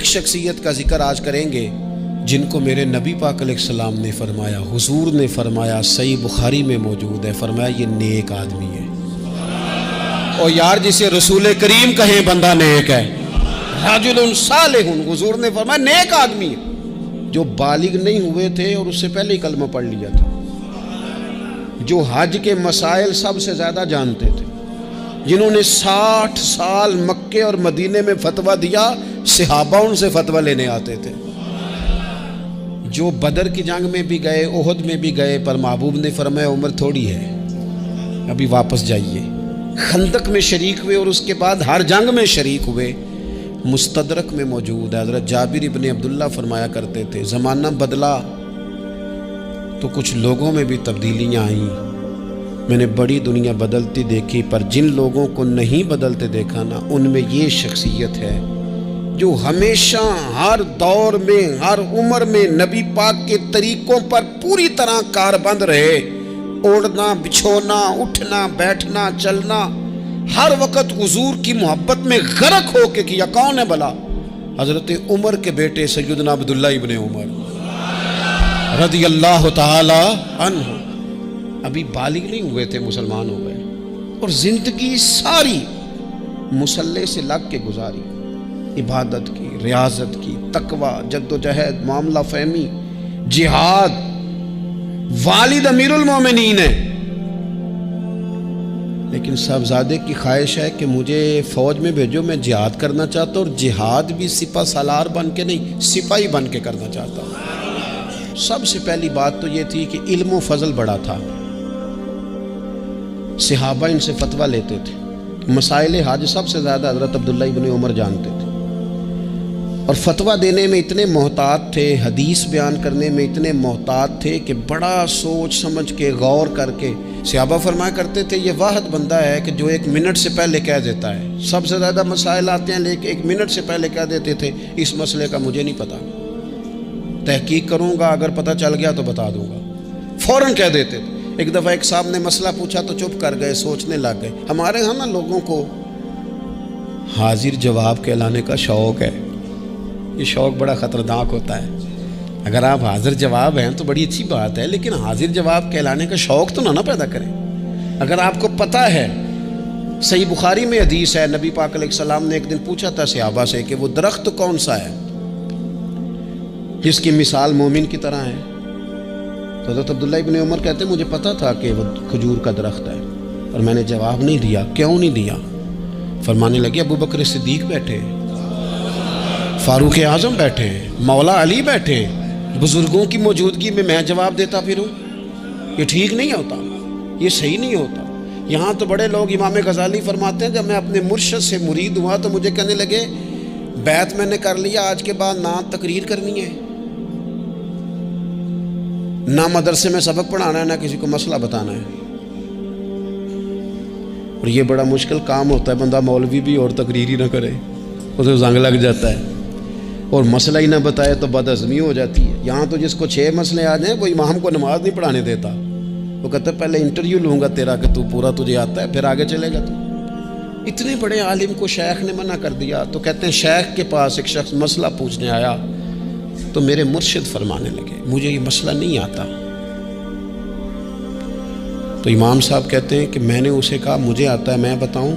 شخصیت کا ذکر آج کریں گے جن کو میرے نبی پاک علیہ السلام نے فرمایا، حضور نے فرمایا، صحیح بخاری میں موجود ہے، فرمایا یہ نیک آدمی ہے۔ اور یار جسے رسول کریم کہیں بندہ نیک ہے، رجل صالح، حضور نے فرمایا نیک آدمی ہے، جو بالغ نہیں ہوئے تھے اور اس سے پہلے ہی کلمہ پڑھ لیا تھا، جو حج کے مسائل سب سے زیادہ جانتے تھے، جنہوں نے 60 سال مکے اور مدینے میں فتویٰ دیا، صحابہ ان سے فتویٰ لینے آتے تھے، جو بدر کی جنگ میں بھی گئے، احد میں بھی گئے، پر محبوب نے فرمایا عمر تھوڑی ہے، ابھی واپس جائیے۔ خندق میں شریک ہوئے اور اس کے بعد ہر جنگ میں شریک ہوئے۔ مستدرک میں موجود ہے، حضرت جابر ابن عبداللہ فرمایا کرتے تھے زمانہ بدلا تو کچھ لوگوں میں بھی تبدیلیاں آئیں، میں نے بڑی دنیا بدلتی دیکھی، پر جن لوگوں کو نہیں بدلتے دیکھا نا، ان میں یہ شخصیت ہے جو ہمیشہ ہر دور میں ہر عمر میں نبی پاک کے طریقوں پر پوری طرح کاربند رہے، اوڑھنا بچھونا، اٹھنا بیٹھنا چلنا، ہر وقت حضور کی محبت میں غرق ہو کے کیا۔ کون ہے بھلا؟ حضرت عمر کے بیٹے سیدنا عبداللہ ابن عمر رضی اللہ تعالی عنہ، ابھی بالغ نہیں ہوئے تھے، مسلمان ہو گئے، اور زندگی ساری مصلی سے لگ کے گزاری، عبادت کی، ریاضت کی، تقوی، جد و جہد، معاملہ فہمی، جہاد۔ والد امیر المومنین ہے، لیکن صاحبزادے کی خواہش ہے کہ مجھے فوج میں بھیجو، میں جہاد کرنا چاہتا ہوں، اور جہاد بھی سپہ سالار بن کے نہیں، سپاہی بن کے کرنا چاہتا ہوں۔ سب سے پہلی بات تو یہ تھی کہ علم و فضل بڑا تھا، صحابہ ان سے فتویٰ لیتے تھے، مسائل حج سب سے زیادہ حضرت عبداللہ ابن عمر جانتے تھے، اور فتویٰ دینے میں اتنے محتاط تھے، حدیث بیان کرنے میں اتنے محتاط تھے کہ بڑا سوچ سمجھ کے غور کر کے۔ صحابہ فرمایا کرتے تھے یہ واحد بندہ ہے کہ جو 1 منٹ سے پہلے کہہ دیتا ہے، سب سے زیادہ مسائل آتے ہیں لیکن 1 منٹ سے پہلے کہہ دیتے تھے اس مسئلے کا مجھے نہیں پتا، تحقیق کروں گا، اگر پتہ چل گیا تو بتا دوں گا، فوراً کہہ دیتے تھے۔ ایک دفعہ ایک صاحب نے مسئلہ پوچھا تو چپ کر گئے، سوچنے لگ گئے۔ ہمارے ہاں نا لوگوں کو حاضر جواب کہلانے کا شوق ہے، یہ شوق بڑا خطرناک ہوتا ہے۔ اگر آپ حاضر جواب ہیں تو بڑی اچھی بات ہے، لیکن حاضر جواب کہلانے کا شوق تو نہ پیدا کریں۔ اگر آپ کو پتہ ہے، صحیح بخاری میں حدیث ہے، نبی پاک علیہ السلام نے ایک دن پوچھا تھا صحابہ سے کہ وہ درخت کون سا ہے جس کی مثال مومن کی طرح ہے؟ تو حضرت عبداللہ ابن عمر کہتے ہیں مجھے پتا تھا کہ وہ کھجور کا درخت ہے، اور میں نے جواب نہیں دیا۔ کیوں نہیں دیا؟ فرمانے لگے ابو بکر صدیق بیٹھے، فاروق اعظم بیٹھے، مولا علی بیٹھے، بزرگوں کی موجودگی میں جواب دیتا پھروں؟ یہ ٹھیک نہیں ہوتا، یہ صحیح نہیں ہوتا۔ یہاں تو بڑے لوگ، امام غزالی فرماتے ہیں جب میں اپنے مرشد سے مرید ہوا تو مجھے کہنے لگے بیعت میں نے کر لیا، آج کے بعد نہ تقریر کرنی ہے، نہ مدرسے میں سبق پڑھانا ہے، نہ کسی کو مسئلہ بتانا ہے۔ اور یہ بڑا مشکل کام ہوتا ہے، بندہ مولوی بھی اور تقریر ہی نہ کرے، اسے زنگ لگ جاتا ہے، اور مسئلہ ہی نہ بتائے تو بدعزمی ہو جاتی ہے۔ یہاں تو جس کو 6 مسئلے آ جائیں وہ امام کو نماز نہیں پڑھانے دیتا، وہ کہتا ہے پہلے انٹرویو لوں گا تیرا کہ تو پورا تجھے آتا ہے، پھر آگے چلے گا تو۔ اتنے بڑے عالم کو شیخ نے منع کر دیا، تو کہتے ہیں شیخ کے پاس ایک شخص مسئلہ پوچھنے آیا تو میرے مرشد فرمانے لگے مجھے یہ مسئلہ نہیں آتا۔ تو امام صاحب کہتے ہیں کہ میں نے اسے کہا مجھے آتا ہے، میں بتاؤں؟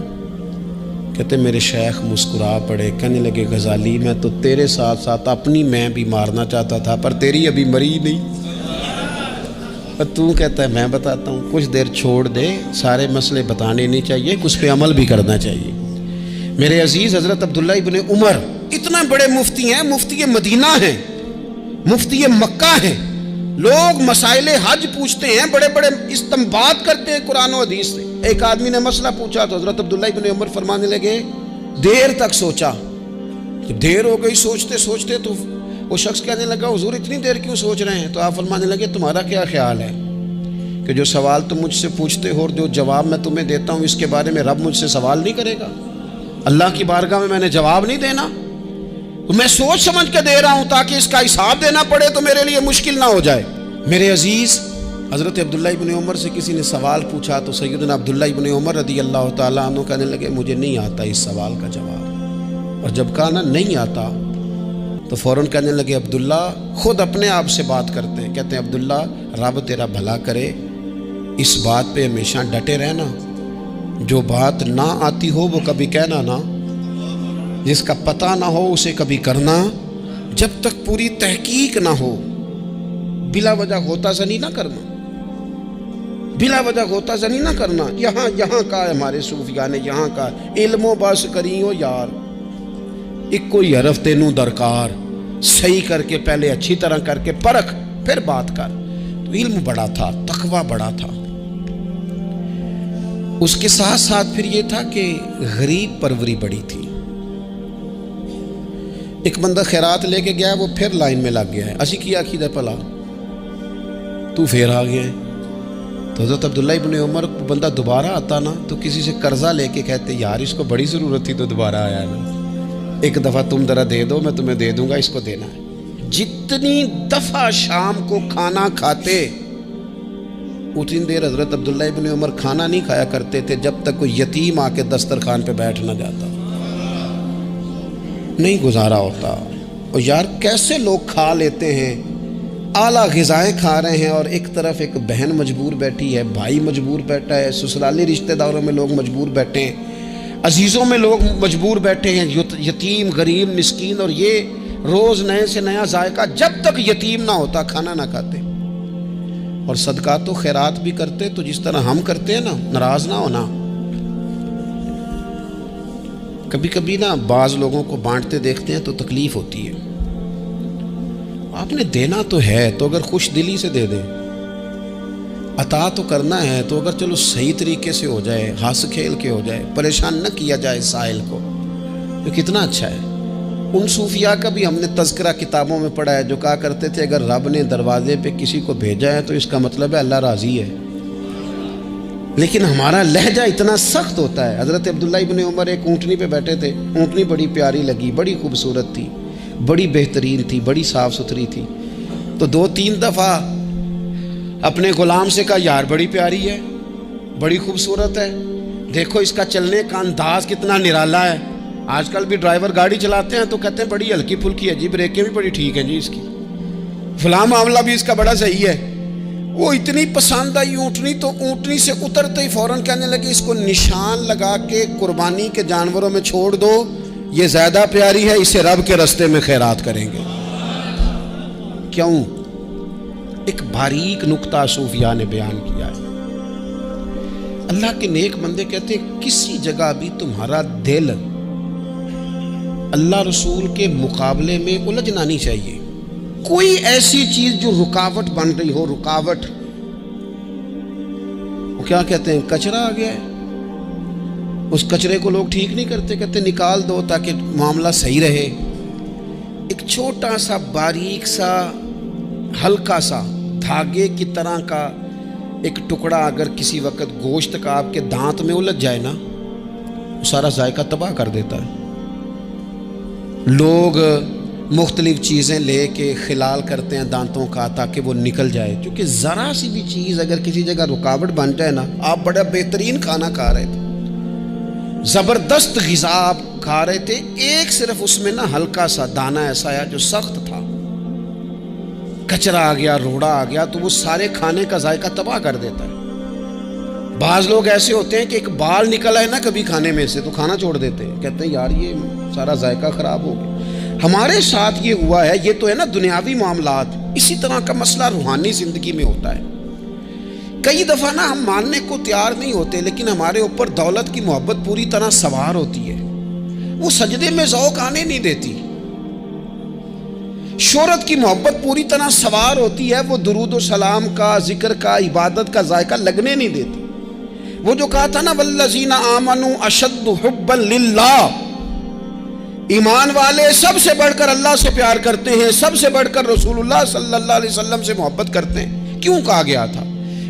کہتے میرے شیخ مسکرا پڑے، کہنے لگے غزالی میں تو تیرے ساتھ ساتھ اپنی میں بھی مارنا چاہتا تھا، پر تیری ابھی مری نہیں، اور تو کہتا ہے میں بتاتا ہوں۔ کچھ دیر چھوڑ دے، سارے مسئلے بتانے نہیں چاہیے، کچھ پہ عمل بھی کرنا چاہیے۔ میرے عزیز حضرت عبداللہ ابن عمر اتنا بڑے مفتی ہیں، مفتی مدینہ ہیں، مفتی مکہ ہیں، لوگ مسائل حج پوچھتے ہیں، بڑے بڑے استنباط کرتے ہیں قرآن و حدیث سے۔ ایک آدمی نے مسئلہ پوچھا تو حضرت عبداللہ ابن عمر فرمانے لگے دیر تک سوچا، دیر ہو گئی سوچتے سوچتے، تو وہ شخص کہنے لگا حضور اتنی دیر کیوں سوچ رہے ہیں؟ تو آپ فرمانے لگے تمہارا کیا خیال ہے کہ جو سوال تم مجھ سے پوچھتے ہو اور جو جواب میں تمہیں دیتا ہوں اس کے بارے میں رب مجھ سے سوال نہیں کرے گا؟ اللہ کی بارگاہ میں نے جواب نہیں دینا، میں سوچ سمجھ کے دے رہا ہوں تاکہ اس کا حساب دینا پڑے تو میرے لیے مشکل نہ ہو جائے۔ میرے عزیز حضرت عبداللہ ابن عمر سے کسی نے سوال پوچھا تو سیدنا عبداللہ ابن عمر رضی اللہ تعالیٰ عنہ کہنے لگے مجھے نہیں آتا اس سوال کا جواب، اور جب کہا نا نہیں آتا تو فوراً کہنے لگے عبداللہ، خود اپنے آپ سے بات کرتے ہیں، کہتے ہیں عبداللہ رب تیرا بھلا کرے، اس بات پہ ہمیشہ ڈٹے رہنا، جو بات نہ آتی ہو وہ کبھی کہنا نہ، جس کا پتہ نہ ہو اسے کبھی کرنا، جب تک پوری تحقیق نہ ہو بلا وجہ غوطہ زنی نہ کرنا، بلا وجہ غوطہ زنی نہ کرنا۔ یہاں کا ہمارے صوفیاء نے یہاں کا علم و بس کریو یار، ایک کوئی حرف تینوں درکار، صحیح کر کے پہلے اچھی طرح کر کے پرکھ پھر بات کر۔ تو علم بڑا تھا، تقوی بڑا تھا۔ اس کے ساتھ ساتھ پھر یہ تھا کہ غریب پروری بڑی تھی۔ ایک بندہ خیرات لے کے گیا، وہ پھر لائن میں لگ گیا ہے، اسی کیا کیدا پلا تو پھر آ گیا ہے۔ تو حضرت عبداللہ ابن عمر بندہ دوبارہ آتا نا تو کسی سے قرضہ لے کے کہتے یار اس کو بڑی ضرورت تھی تو دوبارہ آیا نا، ایک دفعہ تم ذرا دے دو، میں تمہیں دے دوں گا، اس کو دینا ہے۔ جتنی دفعہ شام کو کھانا کھاتے اتنی دیر حضرت عبداللہ ابن عمر کھانا نہیں کھایا کرتے تھے جب تک کوئی یتیم آ کے دسترخوان پہ بیٹھ نہ جاتا، نہیں گزارا ہوتا۔ اور یار کیسے لوگ کھا لیتے ہیں، اعلیٰ غذائیں کھا رہے ہیں، اور ایک طرف ایک بہن مجبور بیٹھی ہے، بھائی مجبور بیٹھا ہے، سسرالی رشتہ داروں میں لوگ مجبور بیٹھے ہیں، عزیزوں میں لوگ مجبور بیٹھے ہیں، یتیم غریب مسکین، اور یہ روز نئے سے نیا ذائقہ، جب تک یتیم نہ ہوتا کھانا نہ کھاتے۔ اور صدقات و خیرات بھی کرتے تو جس طرح ہم کرتے ہیں نا، ناراض نہ ہونا۔ کبھی کبھی نا بعض لوگوں کو بانٹتے دیکھتے ہیں تو تکلیف ہوتی ہے، آپ نے دینا تو ہے تو اگر خوش دلی سے دے دیں، عطا تو کرنا ہے تو اگر چلو صحیح طریقے سے ہو جائے، ہنس کھیل کے ہو جائے، پریشان نہ کیا جائے سائل کو، تو کتنا اچھا ہے۔ ان صوفیاء کا بھی ہم نے تذکرہ کتابوں میں پڑھا ہے جو کہا کرتے تھے اگر رب نے دروازے پہ کسی کو بھیجا ہے تو اس کا مطلب ہے اللہ راضی ہے۔ لیکن ہمارا لہجہ اتنا سخت ہوتا ہے۔ حضرت عبداللہ ابن عمر ایک اونٹنی پہ بیٹھے تھے، اونٹنی بڑی پیاری لگی، بڑی خوبصورت تھی، بڑی بہترین تھی، بڑی صاف ستھری تھی، تو 2-3 دفعہ اپنے غلام سے کہا یار بڑی پیاری ہے، بڑی خوبصورت ہے، دیکھو اس کا چلنے کا انداز کتنا نرالا ہے۔ آج کل بھی ڈرائیور گاڑی چلاتے ہیں تو کہتے ہیں بڑی ہلکی پھلکی ہے جی، بریکیں بھی بڑی ٹھیک ہیں جی اس کی، فلاں معاملہ بھی اس کا بڑا صحیح ہے۔ وہ اتنی پسند آئی اونٹنی تو اونٹنی سے اترتے ہی فوراً کہنے لگے اس کو نشان لگا کے قربانی کے جانوروں میں چھوڑ دو، یہ زیادہ پیاری ہے، اسے رب کے رستے میں خیرات کریں گے۔ کیوں؟ ایک باریک نکتہ صوفیاء نے بیان کیا ہے۔ اللہ کے نیک بندے کہتے ہیں کسی جگہ بھی تمہارا دل اللہ رسول کے مقابلے میں الجھنا نہیں چاہیے۔ کوئی ایسی چیز جو رکاوٹ بن رہی ہو، رکاوٹ، وہ کیا کہتے ہیں کچرا آ گیا ہے، اس کچرے کو لوگ ٹھیک نہیں کرتے، کہتے نکال دو تاکہ معاملہ صحیح رہے۔ ایک چھوٹا سا باریک سا ہلکا سا دھاگے کی طرح کا ایک ٹکڑا اگر کسی وقت گوشت کا آپ کے دانت میں الجھ جائے نا، سارا ذائقہ تباہ کر دیتا ہے۔ لوگ مختلف چیزیں لے کے خلال کرتے ہیں دانتوں کا تاکہ وہ نکل جائے، کیونکہ ذرا سی بھی چیز اگر کسی جگہ رکاوٹ بن جائے نا، آپ بڑا بہترین کھانا کھا رہے تھے، زبردست غذا آپ کھا رہے تھے، ایک صرف اس میں نا ہلکا سا دانہ ایسا آیا جو سخت تھا، کچرا آ گیا، روڑا آ گیا، تو وہ سارے کھانے کا ذائقہ تباہ کر دیتا ہے۔ بعض لوگ ایسے ہوتے ہیں کہ ایک بال نکل آئے نا کبھی کھانے میں سے تو کھانا چھوڑ دیتے ہیں، کہتے ہیں یار یہ سارا ذائقہ خراب ہو گیا۔ ہمارے ساتھ یہ ہوا ہے، یہ تو ہے نا دنیاوی معاملات، اسی طرح کا مسئلہ روحانی زندگی میں ہوتا ہے۔ کئی دفعہ نا ہم ماننے کو تیار نہیں ہوتے، لیکن ہمارے اوپر دولت کی محبت پوری طرح سوار ہوتی ہے، وہ سجدے میں ذوق آنے نہیں دیتی۔ شہرت کی محبت پوری طرح سوار ہوتی ہے، وہ درود و سلام کا، ذکر کا، عبادت کا ذائقہ لگنے نہیں دیتی۔ وہ جو کہا تھا نا والذین آمنوا اشد حبا للہ، ایمان والے سب سے بڑھ کر اللہ سے پیار کرتے ہیں، سب سے بڑھ کر رسول اللہ صلی اللہ علیہ وسلم سے محبت کرتے ہیں۔ کیوں کہا گیا تھا؟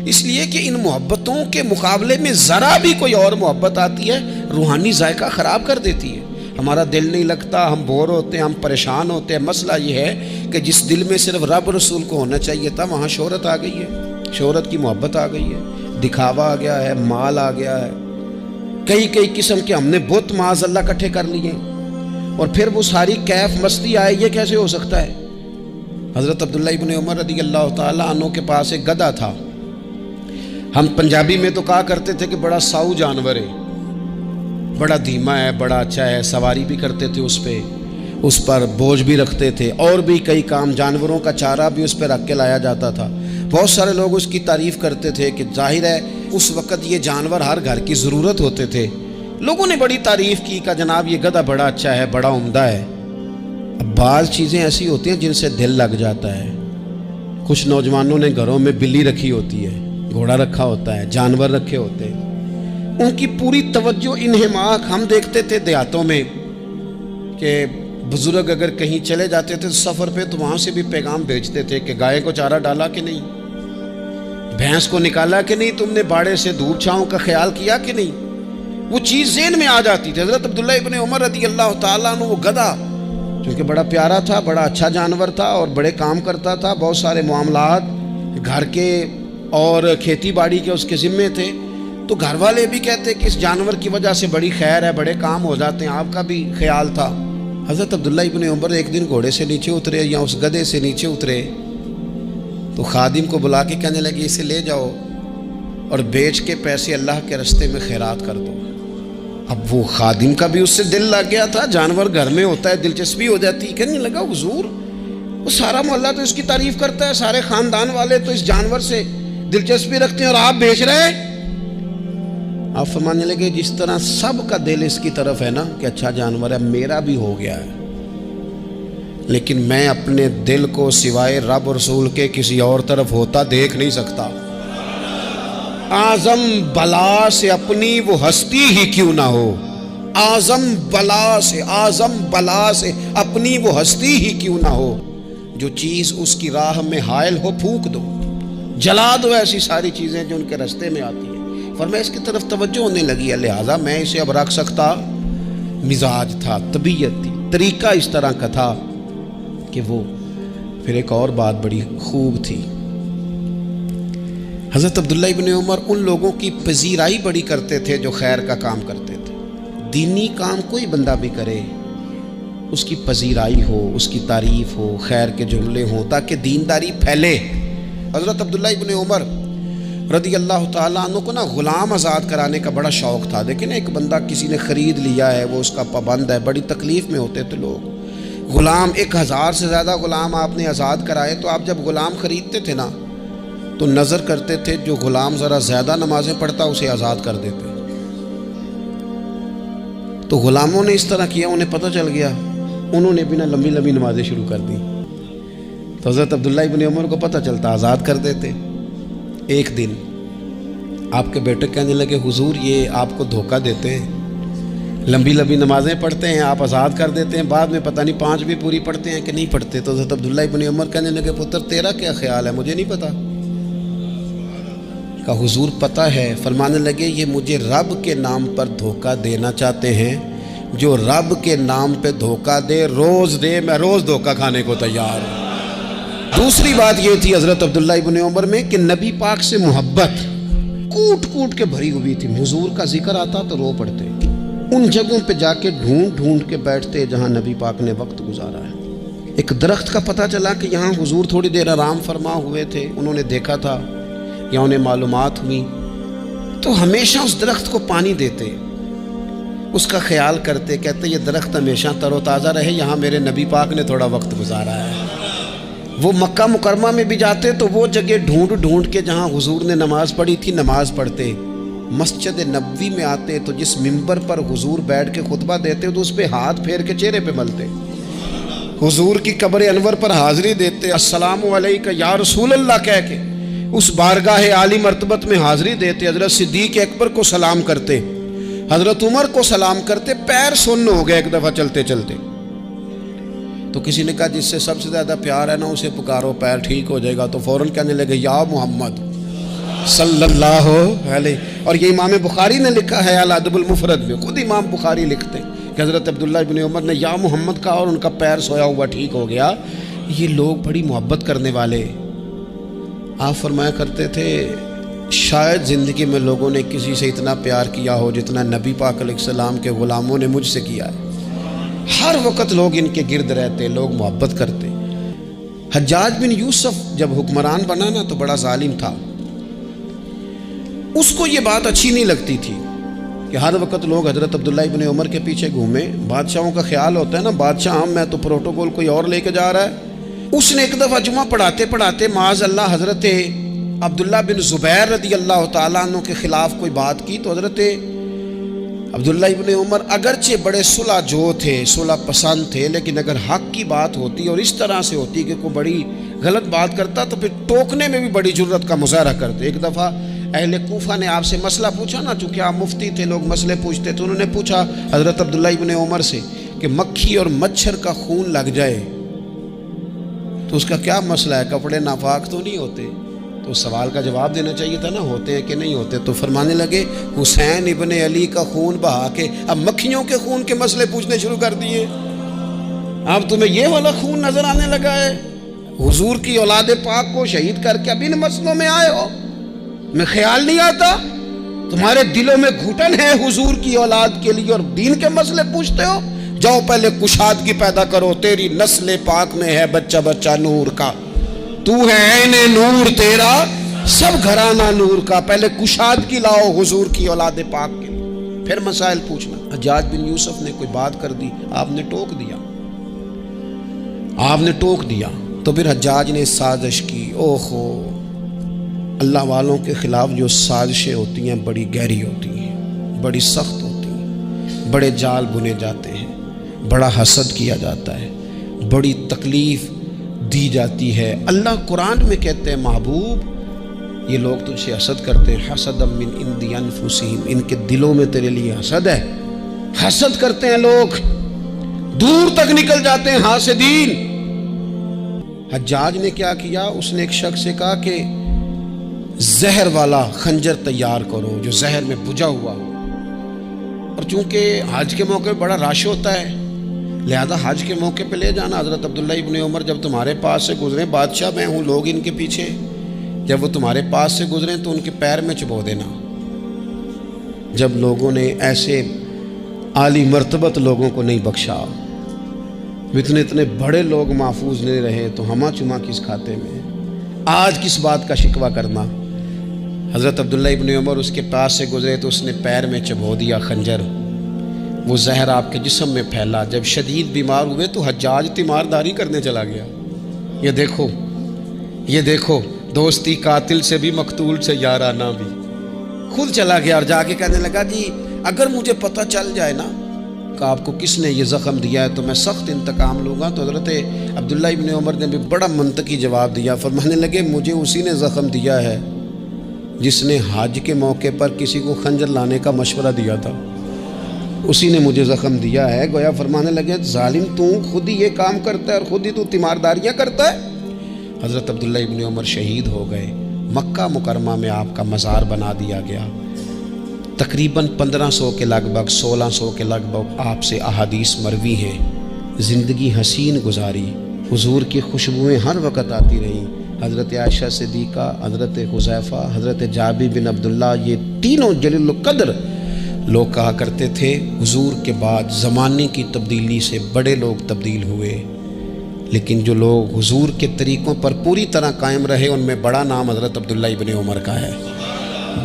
اس لیے کہ ان محبتوں کے مقابلے میں ذرا بھی کوئی اور محبت آتی ہے روحانی ذائقہ خراب کر دیتی ہے، ہمارا دل نہیں لگتا، ہم بور ہوتے ہیں، ہم پریشان ہوتے ہیں۔ مسئلہ یہ ہے کہ جس دل میں صرف رب رسول کو ہونا چاہیے تھا وہاں شہرت آ گئی ہے، شہرت کی محبت آ گئی ہے، دکھاوا آ گیا ہے، مال آ گیا ہے، کئی قسم کے ہم نے بت معاذ اللہ اکٹھے کر لیے، اور پھر وہ ساری کیف مستی آئے، یہ کیسے ہو سکتا ہے؟ حضرت عبداللہ ابن عمر رضی اللہ تعالیٰ عنہ کے پاس ایک گدھا تھا. ہم پنجابی میں تو کہا کرتے تھے کہ بڑا ساؤ جانور ہے، بڑا دھیما ہے، بڑا اچھا ہے، سواری بھی کرتے تھے اس پہ، اس پر بوجھ بھی رکھتے تھے، اور بھی کئی کام، جانوروں کا چارہ بھی اس پہ رکھ کے لایا جاتا تھا. بہت سارے لوگ اس کی تعریف کرتے تھے کہ ظاہر ہے اس وقت یہ جانور ہر گھر کی ضرورت ہوتے تھے. لوگوں نے بڑی تعریف کی کہ جناب یہ گدھا بڑا اچھا ہے، بڑا عمدہ ہے. اب بعض چیزیں ایسی ہوتی ہیں جن سے دل لگ جاتا ہے. کچھ نوجوانوں نے گھروں میں بلی رکھی ہوتی ہے، گھوڑا رکھا ہوتا ہے، جانور رکھے ہوتے ہیں، ان کی پوری توجہ انہماک. ہم دیکھتے تھے دیہاتوں میں کہ بزرگ اگر کہیں چلے جاتے تھے سفر پہ تو وہاں سے بھی پیغام بھیجتے تھے کہ گائے کو چارہ ڈالا کہ نہیں، بھینس کو نکالا کہ نہیں، تم نے باڑے سے دھوپ چھاؤں کا خیال کیا کہ نہیں. وہ چیز ذہن میں آ جاتی تھی. حضرت عبداللہ ابن عمر رضی اللہ تعالیٰ عنہ وہ گدھا چونکہ بڑا پیارا تھا، بڑا اچھا جانور تھا اور بڑے کام کرتا تھا، بہت سارے معاملات گھر کے اور کھیتی باڑی کے اس کے ذمے تھے، تو گھر والے بھی کہتے کہ اس جانور کی وجہ سے بڑی خیر ہے، بڑے کام ہو جاتے ہیں. آپ کا بھی خیال تھا. حضرت عبداللہ ابن عمر ایک دن گھوڑے سے نیچے اترے یا اس گدھے سے نیچے اترے تو خادم کو بلا کے کہنے لگے اسے لے جاؤ اور بیچ کے پیسے اللہ کے رستے میں خیرات کر دو. اب وہ خادم کا بھی اس سے دل لگ گیا تھا، جانور گھر میں ہوتا ہے دلچسپی ہو جاتی. کہنے لگا حضور وہ سارا محلہ تو اس کی تعریف کرتا ہے، سارے خاندان والے تو اس جانور سے دلچسپی رکھتے ہیں اور آپ بیچ رہے ہیں. آپ فرمانے لگے جس طرح سب کا دل اس کی طرف ہے نا کہ اچھا جانور ہے، میرا بھی ہو گیا ہے، لیکن میں اپنے دل کو سوائے رب اور رسول کے کسی اور طرف ہوتا دیکھ نہیں سکتا. اعظم بلا سے اپنی وہ ہستی ہی کیوں نہ ہو، اعظم بلا سے اپنی وہ ہستی ہی کیوں نہ ہو. جو چیز اس کی راہ میں حائل ہو پھونک دو، جلا دو ایسی ساری چیزیں جو ان کے راستے میں آتی ہیں. فرمایا اس کی طرف توجہ ہونے لگی ہے، لہٰذا میں اسے اب رکھ سکتا. مزاج تھا، طبیعت تھی، طریقہ اس طرح کا تھا کہ وہ. پھر ایک اور بات بڑی خوب تھی. حضرت عبداللہ ابن عمر ان لوگوں کی پذیرائی بڑی کرتے تھے جو خیر کا کام کرتے تھے. دینی کام کوئی بندہ بھی کرے اس کی پذیرائی ہو، اس کی تعریف ہو، خیر کے جملے ہوں تاکہ دینداری پھیلے. حضرت عبداللہ ابن عمر رضی اللہ تعالیٰ عنہ کو نا غلام آزاد کرانے کا بڑا شوق تھا. دیکھیں نا ایک بندہ کسی نے خرید لیا ہے، وہ اس کا پابند ہے، بڑی تکلیف میں ہوتے تھے لوگ. غلام 1000 سے زیادہ غلام آپ نے آزاد کرائے تو آپ جب غلام خریدتے تھے نا تو نظر کرتے تھے جو غلام ذرا زیادہ نمازیں پڑھتا اسے آزاد کر دیتے. تو غلاموں نے اس طرح کیا، انہیں پتہ چل گیا، انہوں نے بھی نا لمبی لمبی نمازیں شروع کر دی. تو حضرت عبداللہ ابن عمر کو پتہ چلتا، آزاد کر دیتے. ایک دن آپ کے بیٹے کہنے لگے حضور یہ آپ کو دھوکہ دیتے ہیں، لمبی لمبی نمازیں پڑھتے ہیں، آپ آزاد کر دیتے ہیں، بعد میں پتہ نہیں 5 بھی پوری پڑھتے ہیں کہ نہیں پڑھتے. تو حضرت عبداللہ ابن عمر کہنے لگے پتر تیرا کیا خیال ہے، مجھے نہیں پتہ. کہا حضور پتہ ہے. فرمانے لگے یہ مجھے رب کے نام پر دھوکہ دینا چاہتے ہیں، جو رب کے نام پہ دھوکہ دے روز دے، میں روز دھوکہ کھانے کو تیار ہوں. دوسری بات یہ تھی حضرت عبداللہ ابن عمر میں کہ نبی پاک سے محبت کوٹ کوٹ کے بھری ہوئی تھی. حضور کا ذکر آتا تو رو پڑتے، ان جگہوں پہ جا کے ڈھونڈ ڈھونڈ کے بیٹھتے جہاں نبی پاک نے وقت گزارا ہے. ایک درخت کا پتہ چلا کہ یہاں حضور تھوڑی دیر آرام فرما ہوئے تھے، انہوں نے دیکھا تھا یا انہیں معلومات ہوئی، تو ہمیشہ اس درخت کو پانی دیتے، اس کا خیال کرتے، کہتے یہ درخت ہمیشہ تر و تازہ رہے، یہاں میرے نبی پاک نے تھوڑا وقت گزارا ہے. وہ مکہ مکرمہ میں بھی جاتے تو وہ جگہ ڈھونڈ ڈھونڈ کے جہاں حضور نے نماز پڑھی تھی نماز پڑھتے. مسجد نبوی میں آتے تو جس ممبر پر حضور بیٹھ کے خطبہ دیتے تو اس پہ ہاتھ پھیر کے چہرے پہ ملتے. حضور کی قبر انور پر حاضری دیتے، السلام علیکہ یا رسول اللہ کہہ کے اس بارگاہ عالی مرتبت میں حاضری دیتے. حضرت صدیق اکبر کو سلام کرتے، حضرت عمر کو سلام کرتے. پیر سن ہو گئے ایک دفعہ چلتے چلتے، تو کسی نے کہا جس سے سب سے زیادہ پیار ہے نا اسے پکارو، پیر ٹھیک ہو جائے گا. تو فوراً کہنے لگے یا محمد صلی اللہ علیہ. اور یہ امام بخاری نے لکھا ہے الادب المفرد میں، خود امام بخاری لکھتے ہیں کہ حضرت عبداللہ ابن عمر نے یا محمد کہا اور ان کا پیر سویا ہوا ٹھیک ہو گیا. یہ لوگ بڑی محبت کرنے والے. آپ فرمایا کرتے تھے شاید زندگی میں لوگوں نے کسی سے اتنا پیار کیا ہو جتنا نبی پاک علیہ السلام کے غلاموں نے مجھ سے کیا ہے. ہر وقت لوگ ان کے گرد رہتے، لوگ محبت کرتے۔ حجاج بن یوسف جب حکمران بنا نا تو بڑا ظالم تھا، اس کو یہ بات اچھی نہیں لگتی تھی کہ ہر وقت لوگ حضرت عبداللہ ابن عمر کے پیچھے گھومیں۔ بادشاہوں کا خیال ہوتا ہے نا، بادشاہ ہم میں تو پروٹوکول کوئی اور لے کے جا رہا ہے۔ اس نے ایک دفعہ جمعہ پڑھاتے پڑھاتے معاذ اللہ حضرت عبداللہ بن زبیر رضی اللہ تعالیٰ عنہ کے خلاف کوئی بات کی، تو حضرت عبداللہ ابن عمر اگرچہ بڑے صلح جو تھے، صلح پسند تھے، لیکن اگر حق کی بات ہوتی اور اس طرح سے ہوتی کہ کوئی بڑی غلط بات کرتا تو پھر ٹوکنے میں بھی بڑی جرت کا مظاہرہ کرتے۔ ایک دفعہ اہل کوفہ نے آپ سے مسئلہ پوچھا نا، چونکہ آپ مفتی تھے، لوگ مسئلے پوچھتے تو انہوں نے پوچھا حضرت عبداللہ ابن عمر سے کہ مکھی اور مچھر کا خون لگ جائے تو اس کا کیا مسئلہ ہے، کپڑے ناپاک تو نہیں ہوتے؟ تو اس سوال کا جواب دینا چاہیے تھا نا، ہوتے ہیں کہ نہیں ہوتے؟ تو فرمانے لگے حسین ابن علی کا خون بہا کے اب مکھیوں کے خون کے مسئلے پوچھنے شروع کر دیے۔ اب تمہیں یہ والا خون نظر آنے لگا ہے؟ حضور کی اولاد پاک کو شہید کر کے اب ان مسئلوں میں آئے ہو؟ میں خیال نہیں آتا تمہارے دلوں میں گھٹن ہے حضور کی اولاد کے لیے اور دین کے مسئلے پوچھتے ہو؟ جاؤ پہلے کشادگی پیدا کرو، تیری نسل پاک میں ہے بچہ بچہ نور کا، تو ہے عین نور تیرا سب گھرانہ نور کا، پہلے کشادگی لاؤ حضور کی اولاد پاک کے لیے، پھر مسائل پوچھنا۔ حجاج بن یوسف نے کوئی بات کر دی، آپ نے ٹوک دیا، آپ نے ٹوک دیا، تو پھر حجاج نے سازش کی۔ اوہو، اللہ والوں کے خلاف جو سازشیں ہوتی ہیں بڑی گہری ہوتی ہیں، بڑی سخت ہوتی ہیں، بڑے جال بنے جاتے ہیں، بڑا حسد کیا جاتا ہے، بڑی تکلیف دی جاتی ہے۔ اللہ قرآن میں کہتے ہیں محبوب یہ لوگ تجھ سے حسد کرتے ہیں، حسد من عند انفسہم، ان کے دلوں میں تیرے لیے حسد ہے، حسد کرتے ہیں لوگ، دور تک نکل جاتے ہیں حاسدین۔ حجاج نے کیا کیا؟ اس نے ایک شخص سے کہا کہ زہر والا خنجر تیار کرو جو زہر میں بجھا ہوا ہو، اور چونکہ حج کے موقع پہ بڑا رش ہوتا ہے لہذا حج کے موقع پہ لے جانا۔ حضرت عبداللہ ابن عمر جب تمہارے پاس سے گزریں، بادشاہ میں ہوں، لوگ ان کے پیچھے، جب وہ تمہارے پاس سے گزریں تو ان کے پیر میں چبو دینا۔ جب لوگوں نے ایسے عالی مرتبت لوگوں کو نہیں بخشا، اتنے بڑے لوگ محفوظ نہیں رہے تو ہما چما کس کھاتے میں؟ آج کس بات کا شکوہ کرنا؟ حضرت عبداللہ ابن عمر اس کے پاس سے گزرے تو اس نے پیر میں چبو دیا خنجر، وہ زہر آپ کے جسم میں پھیلا۔ جب شدید بیمار ہوئے تو حجاج تیمارداری کرنے چلا گیا۔ یہ دیکھو دوستی قاتل سے بھی مقتول سے یارانہ بھی، خود چلا گیا اور جا کے کہنے لگا جی اگر مجھے پتہ چل جائے نا کہ آپ کو کس نے یہ زخم دیا ہے تو میں سخت انتقام لوں گا۔ تو حضرت عبداللہ ابن عمر نے بھی بڑا منطقی جواب دیا، فرمانے لگے مجھے اسی نے زخم دیا ہے جس نے حج کے موقع پر کسی کو خنجر لانے کا مشورہ دیا تھا، اسی نے مجھے زخم دیا ہے۔ گویا فرمانے لگے ظالم تو خود ہی یہ کام کرتا ہے اور خود ہی تو تیمارداریاں کرتا ہے۔ حضرت عبداللہ ابن عمر شہید ہو گئے، مکہ مکرمہ میں آپ کا مزار بنا دیا گیا۔ تقریباً 1500 کے لگ بھگ 1600 کے لگ بھگ آپ سے احادیث مروی ہیں۔ زندگی حسین گزاری، حضور کی خوشبوئیں ہر وقت آتی رہیں۔ حضرت عائشہ صدیقہ، حضرت حذیفہ، حضرت جابر بن عبداللہ، یہ تینوں جلیل القدر لوگ کہا کرتے تھے حضور کے بعد زمانے کی تبدیلی سے بڑے لوگ تبدیل ہوئے، لیکن جو لوگ حضور کے طریقوں پر پوری طرح قائم رہے ان میں بڑا نام حضرت عبداللہ ابن عمر کا ہے،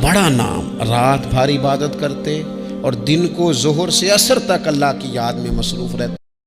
بڑا نام۔ رات بھر عبادت کرتے اور دن کو ظہر سے عصر تک اللہ کی یاد میں مصروف رہتے۔